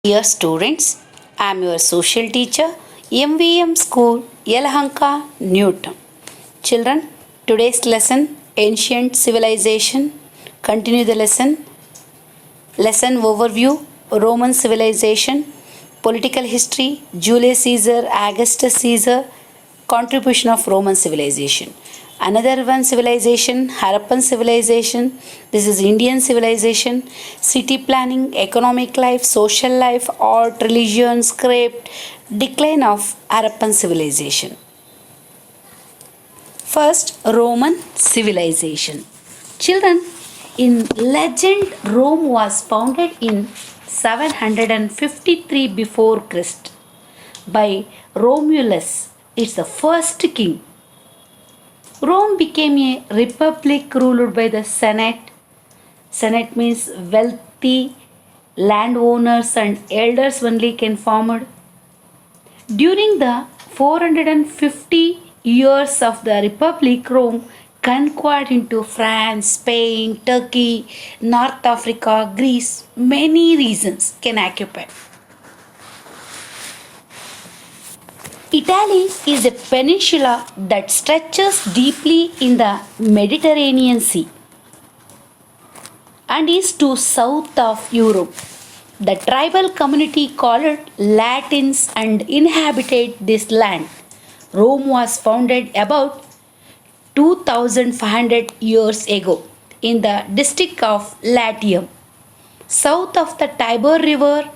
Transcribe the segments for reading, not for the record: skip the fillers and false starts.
Dear students, I am your social teacher, MVM School, Yelahanka, Newton. Children, today's lesson, Ancient Civilization. Continue the lesson. Lesson overview, Roman civilization, political history, Julius Caesar, Augustus Caesar, contribution of Roman civilization. Another one civilization, Harappan civilization. This is Indian civilization. City planning, economic life, social life, art, religion, script, decline of Harappan civilization. First, Roman civilization. Children, in legend, Rome was founded in 753 before Christ by Romulus. It's the first king. Rome became a republic ruled by the Senate. Senate means wealthy landowners and elders only can form it. During the 450 years of the republic, Rome conquered into France, Spain, Turkey, North Africa, Greece. Many regions can occupy. Italy is a peninsula that stretches deeply in the Mediterranean Sea and is to south of Europe. The tribal community called Latins and inhabited this land. Rome was founded about 2500 years ago in the district of Latium, south of the Tiber River.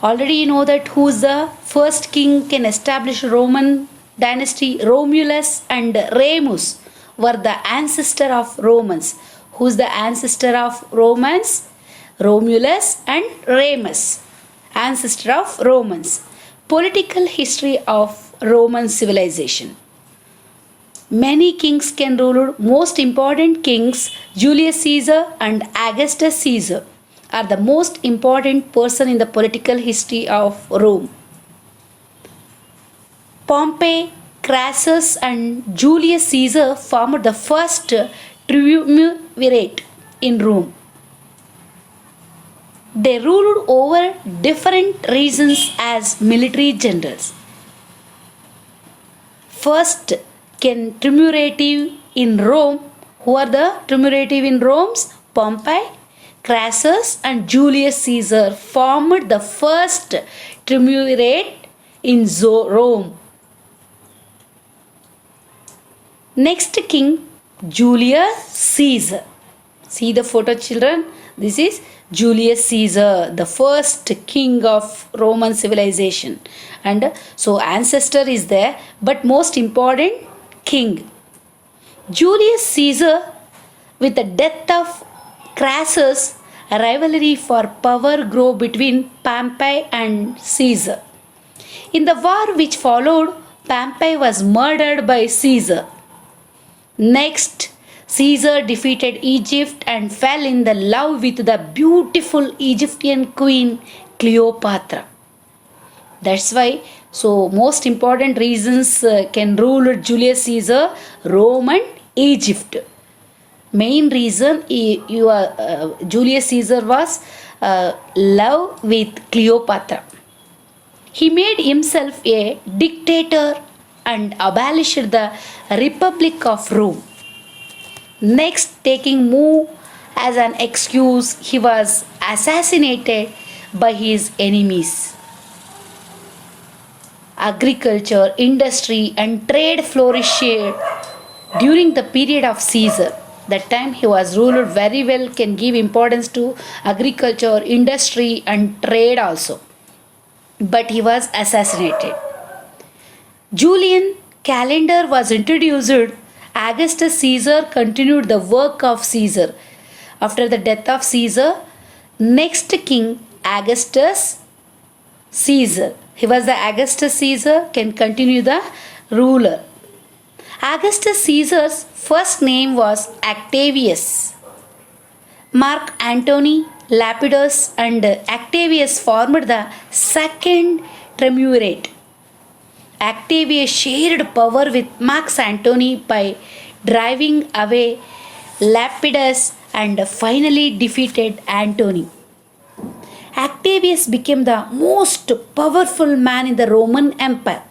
Already you know that who is the first king can establish Roman dynasty. Romulus and Remus were the ancestor of Romans. Who is the ancestor of Romans? Romulus and Remus, ancestor of Romans. Political history of Roman civilization. Many kings can rule. Most important kings, Julius Caesar and Augustus Caesar, are the most important person in the political history of Rome. Pompey, Crassus and Julius Caesar formed the first triumvirate in Rome. They ruled over different regions as military generals. First can triumvirate in Rome. Who are the triumvirate in Rome? Pompey, Crassus and Julius Caesar formed the first triumvirate in Rome. Next king, Julius Caesar. See the photo, children. This is Julius Caesar, the first king of Roman civilization. And so ancestor is there, but most important king. Julius Caesar, with the death of Crassus, a rivalry for power grew between Pompey and Caesar. In the war which followed, Pompey was murdered by Caesar. Next, Caesar defeated Egypt and fell in the love with the beautiful Egyptian queen Cleopatra. That's why, so most important reasons can rule Julius Caesar, Rome and Egypt. Main reason Julius Caesar was love with Cleopatra. He made himself a dictator and abolished the Republic of Rome. Next, taking move as an excuse, he was assassinated by his enemies. Agriculture, industry and trade flourished during the period of Caesar. That time he was ruled very well, can give importance to agriculture, industry and trade also. But he was assassinated. Julian calendar was introduced. Augustus Caesar continued the work of Caesar. After the death of Caesar, next king Augustus Caesar. He was the Augustus Caesar, can continue the ruler. Augustus Caesar's first name was Octavius. Mark Antony, Lepidus and Octavius formed the second triumvirate. Octavius shared power with Mark Antony by driving away Lepidus and finally defeated Antony. Octavius became the most powerful man in the Roman Empire.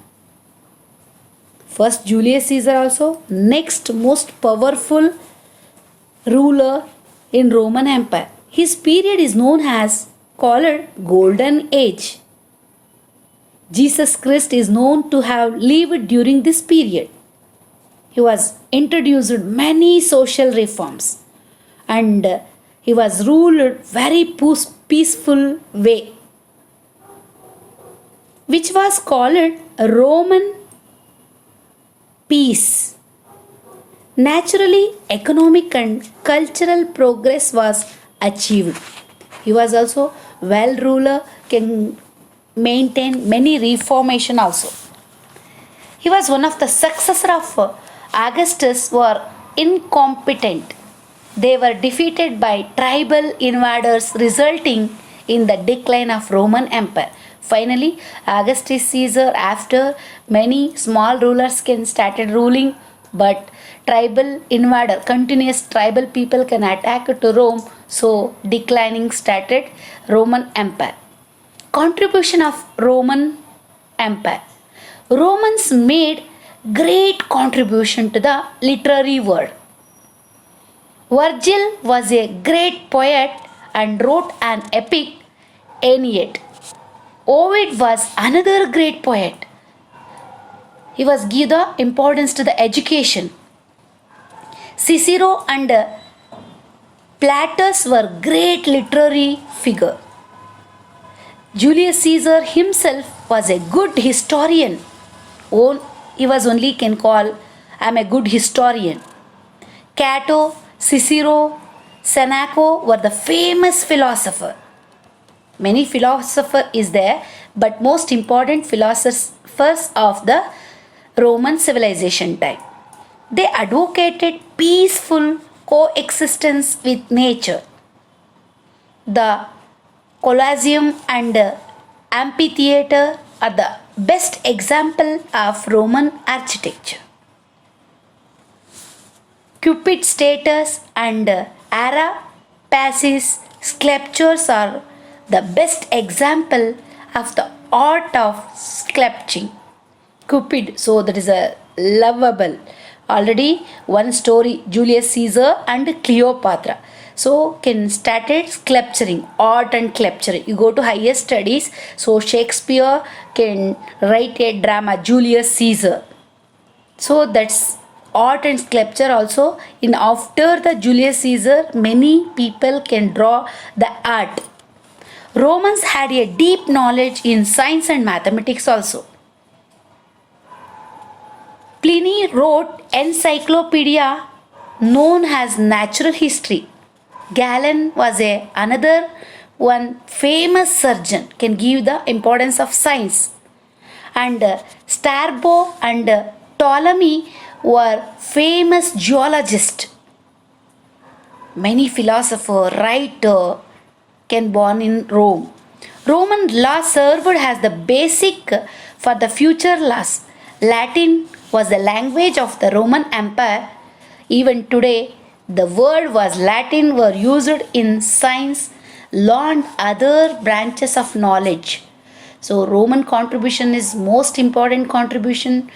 First Julius Caesar also, next most powerful ruler in Roman Empire. His period is known as called Golden Age. Jesus Christ is known to have lived during this period. He was introduced many social reforms and he was ruled very peaceful way, which was called Roman peace. Naturally, economic and cultural progress was achieved. He was also well ruler, can maintain many reformation also. He was one of the successor of Augustus were incompetent. They were defeated by tribal invaders, resulting in the decline of Roman Empire. Finally, Augustus Caesar, after many small rulers can started ruling, but tribal invader, continuous tribal people can attack to Rome, so declining started Roman Empire. Contribution of Roman Empire. Romans made great contribution to the literary world. Virgil was a great poet and wrote an epic Aeneid. Ovid was another great poet. He was give the importance to the education. Cicero and Plautus were great literary figure. Julius Caesar himself was a good historian. He was only can call, I am a good historian. Cato, Cicero, Seneca were the famous philosopher. Many philosopher is there, but most important philosophers of the Roman civilization time. They advocated peaceful coexistence with nature. The Colosseum and amphitheater are the best example of Roman architecture. Cupid statues and Arapacis sculptures are the best example of the art of sculpting. Cupid, so that is a lovable. Already one story, Julius Caesar and Cleopatra. So can started sculpturing, art and sculpture. You go to higher studies, so Shakespeare can write a drama, Julius Caesar. So that's art and sculpture also. In after the Julius Caesar, many people can draw the art. Romans had a deep knowledge in science and mathematics also. Pliny wrote encyclopedia known as Natural History. Galen was another one famous surgeon, can give the importance of science. And Strabo and Ptolemy were famous geologists. Many philosopher, writer can born in Rome. Roman law served as the basic for the future laws. Latin was the language of the Roman Empire. Even today, the word was Latin were used in science, law and other branches of knowledge. So Roman contribution is most important contribution.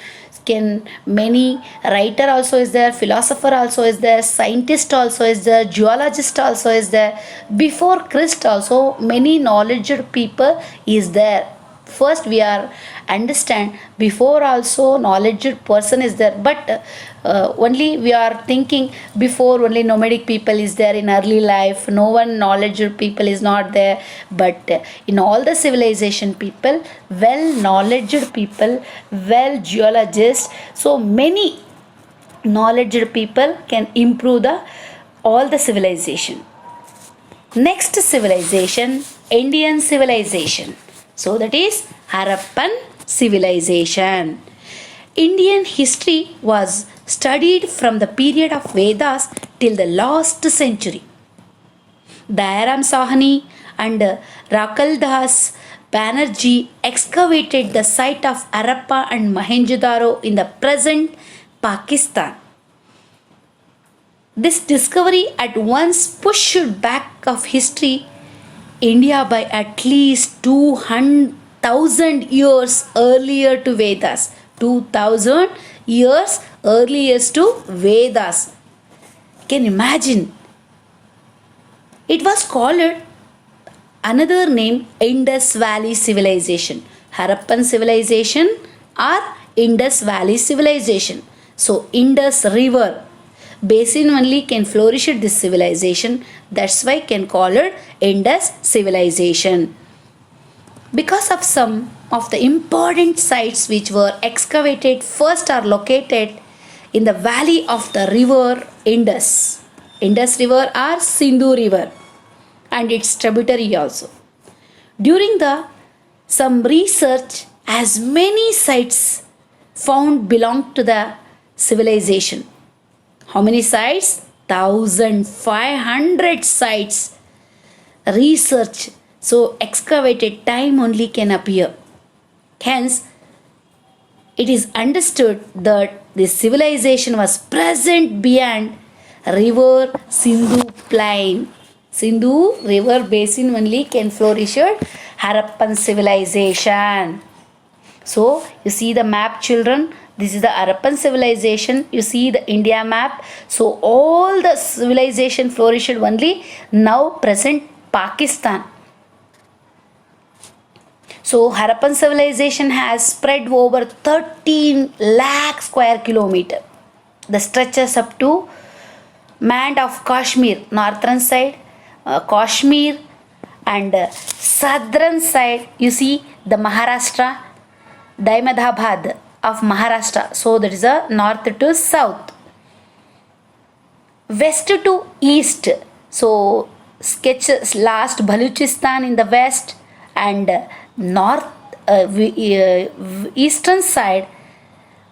Can many writer also is there, philosopher also is there, scientist also is there, geologist also is there. Before Christ also many knowledgeable people is there. First we are understand, before also knowledgeable person is there, but only we are thinking before only nomadic people is there in early life, no one knowledgeable people is not there, but in all the civilization people, well knowledgeable people, well geologists, so many knowledgeable people can improve the all the civilization. Next civilization, Indian civilization. So that is Harappan civilization. Indian history was studied from the period of Vedas till the last century. Dayaram Sahani and Rakaldas Banerjee excavated the site of Harappa and Mohenjo-daro in the present Pakistan. This discovery at once pushed back of history India by at least 200,000 years earlier to Vedas. 2000 years earlier to Vedas. Can you imagine? It was called another name Indus Valley Civilization. Harappan civilization or Indus Valley civilization. So Indus River basin only can flourish at this civilization. That's why can call it Indus civilization. Because of some of the important sites which were excavated first are located in the valley of the river Indus. Indus River or Sindhu River and its tributary also. During the some research, as many sites found belong to the civilization. How many sites? 1500 sites. Research. So excavated time only can appear. Hence, it is understood that this civilization was present beyond river Sindhu plain. Sindhu river basin only can flourish at Harappan civilization. So you see the map, children. This is the Harappan civilization. You see the India map. So all the civilization flourished only now present Pakistan. So Harappan civilization has spread over 13 lakh square kilometer. The stretches up to Mand of Kashmir, northern side, Kashmir, and southern side. You see the Maharashtra, Ahmedabad of Maharashtra. So that is a north to south. West to east. So sketches last Baluchistan in the west and north eastern side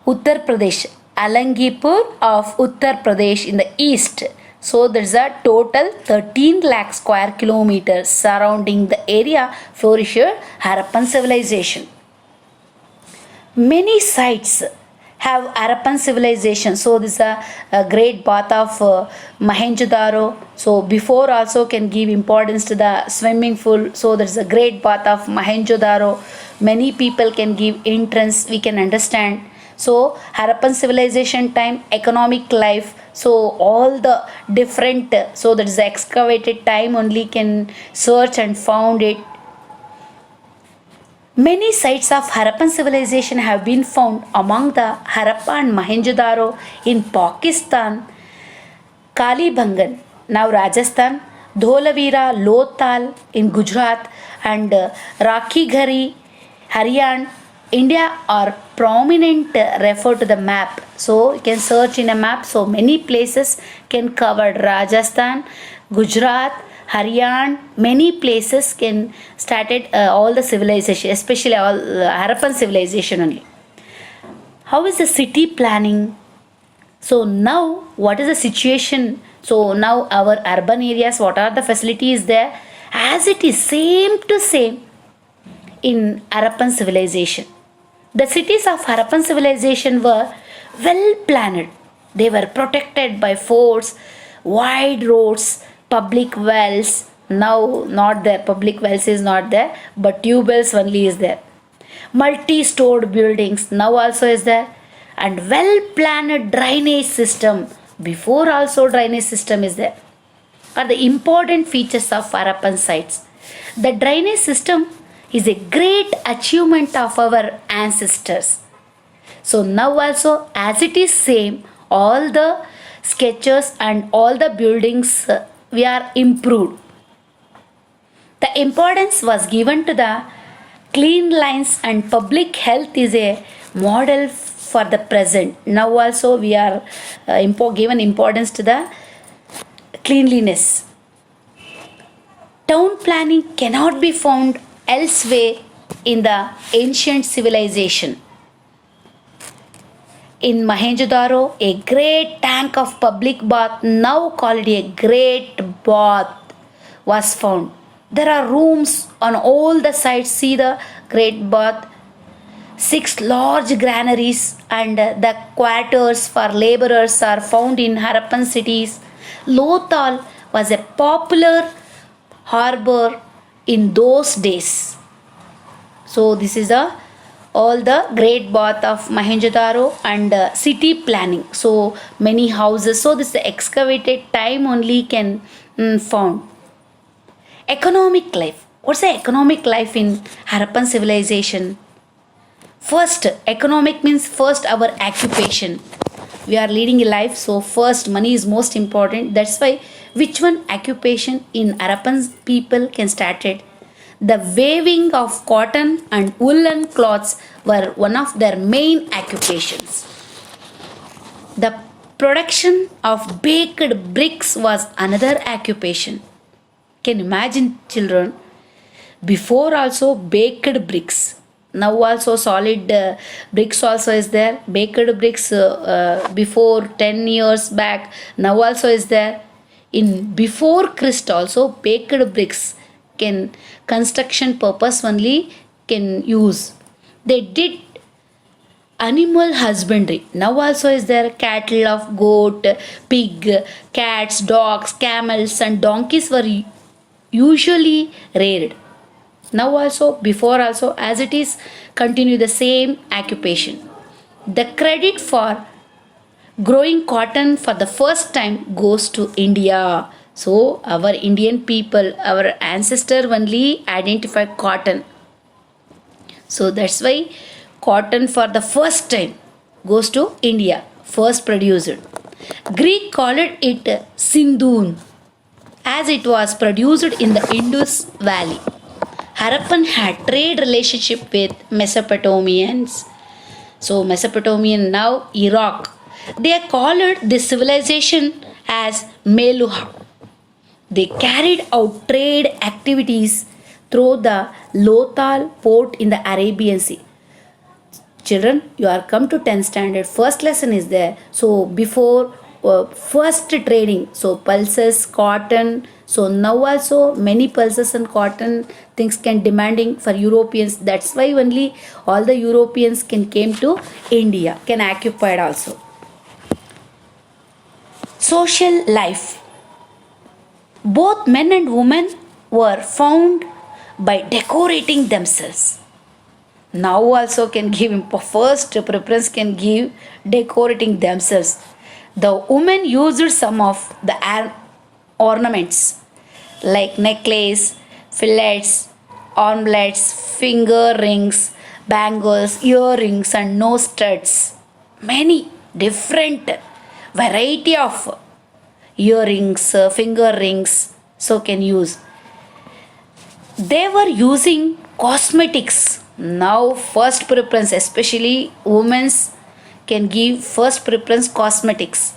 Uttar Pradesh, Alangipur of Uttar Pradesh in the east. So there is a total 13 lakh square kilometers surrounding the area flourished Harappan civilization. Many sites have Harappan civilization. So this is a great bath of Mohenjo-daro. So before also can give importance to the swimming pool. So there is a great bath of Mohenjo-daro. Many people can give entrance. We can understand. So Harappan civilization time, economic life. So all the different. So that is the excavated time only can search and found it. Many sites of Harappan civilization have been found among the Harappa and Mohenjo-daro in Pakistan, Kalibangan, now Rajasthan, Dholavira, Lothal in Gujarat, and Rakhi Ghari, Haryana, India are prominent refer to the map. So you can search in a map. So many places can cover Rajasthan, Gujarat, Haryana, many places can started all the civilization, especially all Harappan civilization only. How is the city planning? So now what is the situation? So now our urban areas, what are the facilities there? As it is same to same in Harappan civilization. The cities of Harappan civilization were well planned. They were protected by forts, wide roads, public wells. Now not there, public wells is not there, but tube wells only is there. Multi-stored buildings now also is there, and well planned drainage system. Before also drainage system is there. Are the important features of Harappan sites. The drainage system is a great achievement of our ancestors. So now also as it is same, all the sketches and all the buildings we are improved. The importance was given to the clean lines and public health is a model for the present. Now also we are given importance to the cleanliness. Town planning cannot be found elsewhere in the ancient civilization. In Mohenjo-daro, a great tank of public bath, now called a great bath, was found. There are rooms on all the sides. See the great bath. 6 large granaries and the quarters for laborers are found in Harappan cities. Lothal was a popular harbor in those days. So this is the all the great bath of Mohenjo-daro and city planning. So many houses. So this excavated time only can found. Economic life. What's the economic life in Harappan civilization? First, economic means first our occupation. We are leading a life, so first money is most important. That's why which one occupation in Harappan people can start it? The weaving of cotton and woolen cloths were one of their main occupations. The production of baked bricks was another occupation. Can you imagine, children? Before also baked bricks. Now also solid bricks also is there. Baked bricks before 10 years back. Now also is there. In before Christ also baked bricks can construction purpose only can use. They did animal husbandry. Now also is there cattle of goat, pig, cats, dogs, camels and donkeys were usually reared. Now also, before also, as it is, continue the same occupation. The credit for growing cotton for the first time goes to India. So our Indian people, our ancestor only identify cotton. So that's why cotton for the first time goes to India, first produced. Greek called it Sindhun as it was produced in the Indus Valley. Harappan had trade relationship with Mesopotamians. So Mesopotamian now Iraq. They called this civilization as Meluha. They carried out trade activities through the Lothal port in the Arabian Sea. Children, you are come to 10th standard. First lesson is there. So before first trading, so pulses, cotton. So now also many pulses and cotton things can demanding for Europeans. That's why only all the Europeans can came to India, can occupied also. Social life. Both men and women were found by decorating themselves. Now also can give first preference can give decorating themselves. The women used some of the ornaments like necklace, fillets, armlets, finger rings, bangles, earrings and nose studs. Many different variety of earrings, finger rings so can use. They were using cosmetics. Now first preference, especially women's can give first preference cosmetics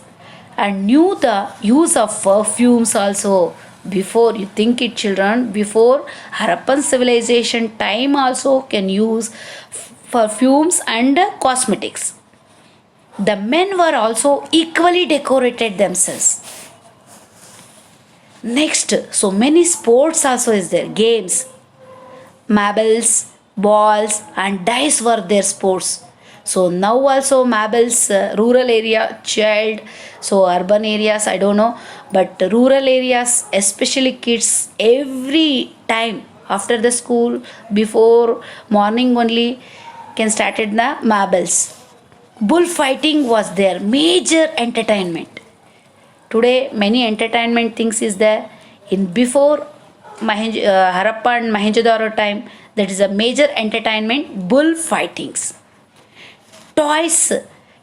and knew the use of perfumes also. Before you think it, children, before Harappan civilization time also can use perfumes and cosmetics. The men were also equally decorated themselves. Next, so many sports also is there. Games, marbles, balls and dice were their sports. So now also marbles, rural area, child, so urban areas, I don't know, but rural areas, especially kids, every time after the school, before morning only, can started the marbles. Bullfighting was their major entertainment. Today, many entertainment things is there. In before Harappa and Mohenjo-daro time, that is a major entertainment, bullfightings. Toys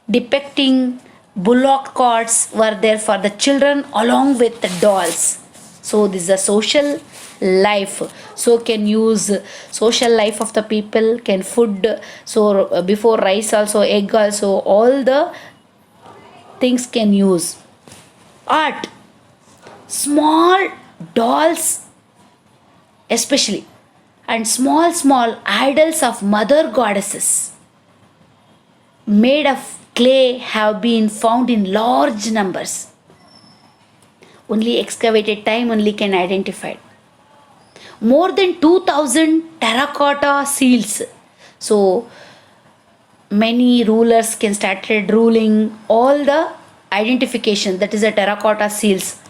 depicting bullock carts were there for the children along with the dolls. So this is a social life. So can use social life of the people, can food. So before rice also, egg also, all the things can use. Art, small dolls especially, and small idols of mother goddesses made of clay have been found in large numbers. Only excavated time only can identify. More than 2000 terracotta seals. So many rulers can started ruling, all the identification, that is a terracotta seals,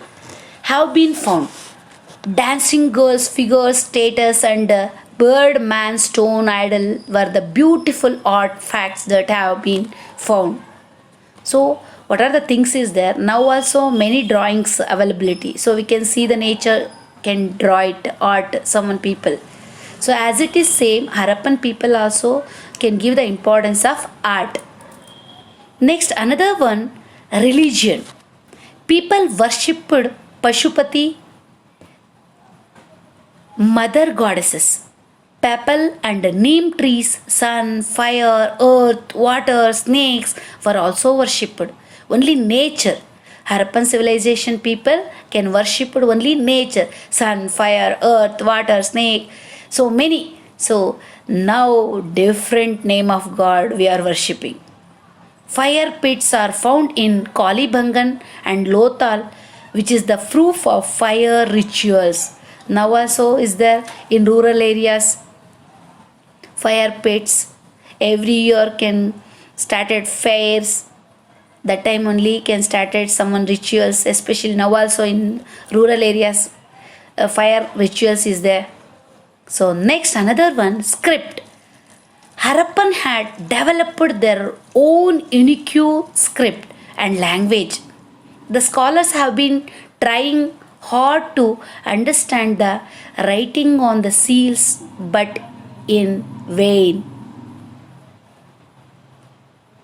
have been found. dancing girls figures status and birdman stone idol were the beautiful artifacts that have been found. So what are the things is there now? Also many drawings availability, so we can see the nature, can draw it, art, someone people. So as it is same, Harappan people also can give the importance of art. Next, another one, religion. People worshipped Pashupati, mother goddesses, Papal and neem trees, sun, fire, earth, water, snakes were also worshipped. Only nature. Harappan civilization people can worship only nature. Sun, fire, earth, water, snake. So many. So now different name of God we are worshipping. Fire pits are found in Kalibangan and Lothal, which is the proof of fire rituals. Now also is there in rural areas. Fire pits every year can started fairs, that time only can started someone rituals, especially now also in rural areas fire rituals is there. So next, another one, script. Harappan had developed their own unique script and language. The scholars have been trying hard to understand the writing on the seals, but in vain.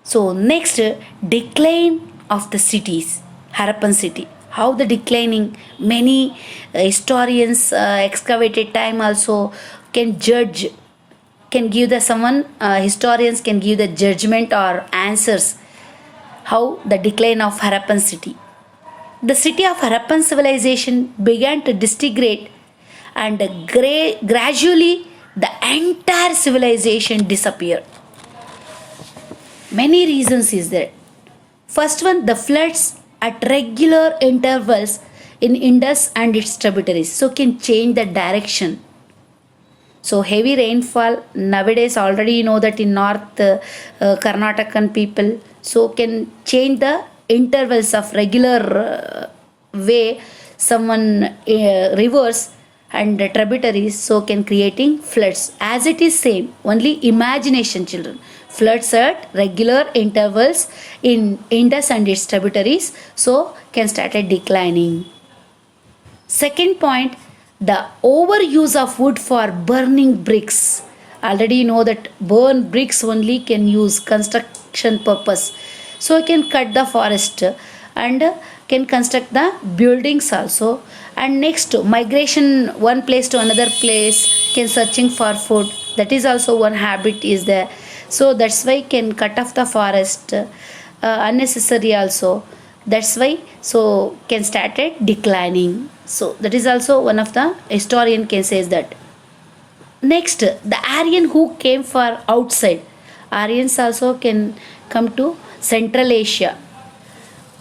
So next, decline of the cities. Harappan city, how the declining, many historians excavated time also can judge, can give the someone, historians can give the judgment or answers how the decline of Harappan city. The city of Harappan civilization began to disintegrate, and gradually the entire civilization disappeared. Many reasons is there. First one, the floods at regular intervals in Indus and its tributaries, so can change the direction. So heavy rainfall nowadays, already you know that in north Karnataka people, so can change the intervals of regular way, someone rivers and tributaries, so can creating floods. As it is same, only imagination children. Floods at regular intervals in Indus and its tributaries, so can started declining. Second point, the overuse of wood for burning bricks. Already you know that burn bricks only can use construction purpose, so can cut the forest and can construct the buildings also. And next, migration one place to another place, can searching for food, that is also one habit is there. So that's why can cut off the forest unnecessary also, that's why so can started declining. So that is also one of the historian can says that. Next, the Aryan who came for outside, Aryans also can come to Central Asia,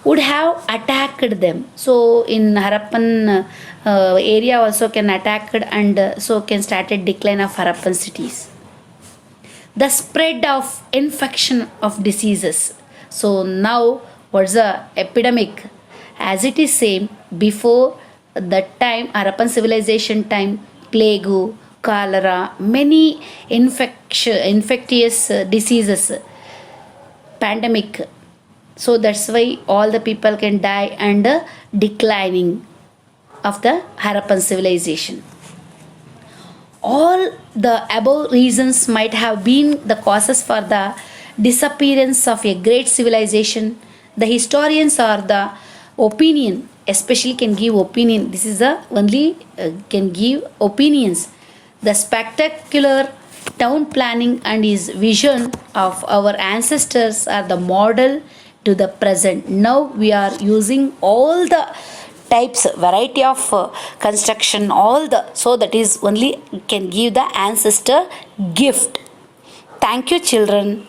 would have attacked them. So in Harappan area also can attacked, and so can started decline of Harappan cities. The spread of infection of diseases. So now what's the epidemic? As it is same before that time, Harappan civilization time, plague, cholera, many infectious diseases, pandemic. So that's why all the people can die, and declining of the Harappan civilization. All the above reasons might have been the causes for the disappearance of a great civilization. The historians are the opinion, especially can give opinion. This is the only can give opinions. The spectacular town planning and his vision of our ancestors are the model to the present. Now we are using all the types, variety of construction, all the, so that is only can give the ancestor gift. Thank you children.